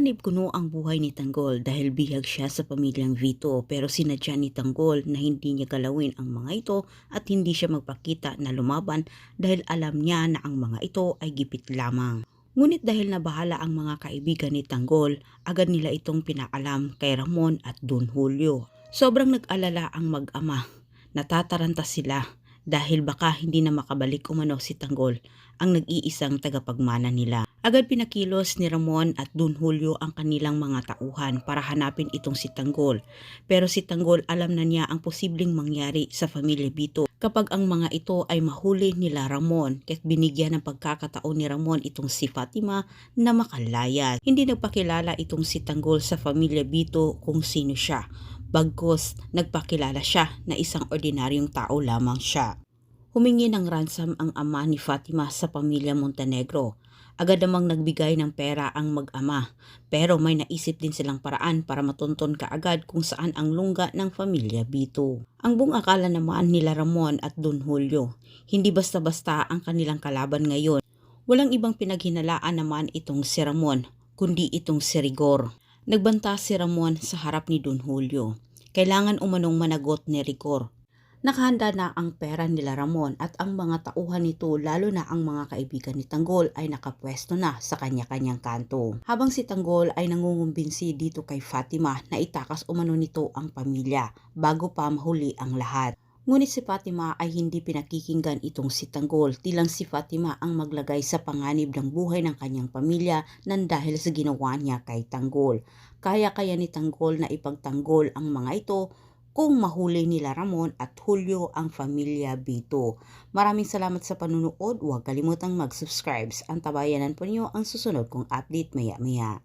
Panganib kuno ang buhay ni Tanggol dahil bihag siya sa pamilyang Vito pero sinadya ni Tanggol na hindi niya galawin ang mga ito at hindi siya magpakita na lumaban dahil alam niya na ang mga ito ay gipit lamang. Ngunit dahil nabahala ang mga kaibigan ni Tanggol, agad nila itong pinaalam kay Ramon at Don Julio. Sobrang nag-alala ang mag-ama. Natataranta sila dahil baka hindi na makabalik umano si Tanggol, ang nag-iisang tagapagmana nila. Agad pinakilos ni Ramon at Don Julio ang kanilang mga tauhan para hanapin itong si Tanggol. Pero si Tanggol alam na niya ang posibleng mangyari sa pamilya Vito kapag ang mga ito ay mahuli nila Ramon, kaya't binigyan ng pagkakataon ni Ramon itong si Fatima na makalayas. Hindi nagpakilala itong si Tanggol sa pamilya Vito kung sino siya, bagkus nagpakilala siya na isang ordinaryong tao lamang siya. Humingi ng ransom ang ama ni Fatima sa pamilya Montenegro. Agad namang nagbigay ng pera ang mag-ama, pero may naisip din silang paraan para matunton kaagad kung saan ang lungga ng pamilya Vito. Ang buong akala naman nila Ramon at Don Julio, hindi basta-basta ang kanilang kalaban ngayon. Walang ibang pinaghinalaan naman itong si Ramon, kundi itong si Rigor. Nagbanta si Ramon sa harap ni Don Julio. Kailangan umanong managot ni Rigor. Nakahanda na ang pera nila Ramon at ang mga tauhan nito, lalo na ang mga kaibigan ni Tanggol, ay nakapwesto na sa kanya-kanyang kanto. Habang si Tanggol ay nangungumbinsi dito kay Fatima na itakas umano nito ang pamilya bago pa mahuli ang lahat. Ngunit si Fatima ay hindi pinakikinggan itong si Tanggol, tilang si Fatima ang maglagay sa panganib ng buhay ng kanyang pamilya nang dahil sa ginawa niya kay Tanggol. Kaya ni Tanggol na ipagtanggol ang mga ito kung mahuli nila Ramon at Julio ang pamilya Vito. Maraming salamat sa panunood. Huwag kalimutang mag-subscribe. Antabayanan po niyo ang susunod kong update maya-maya.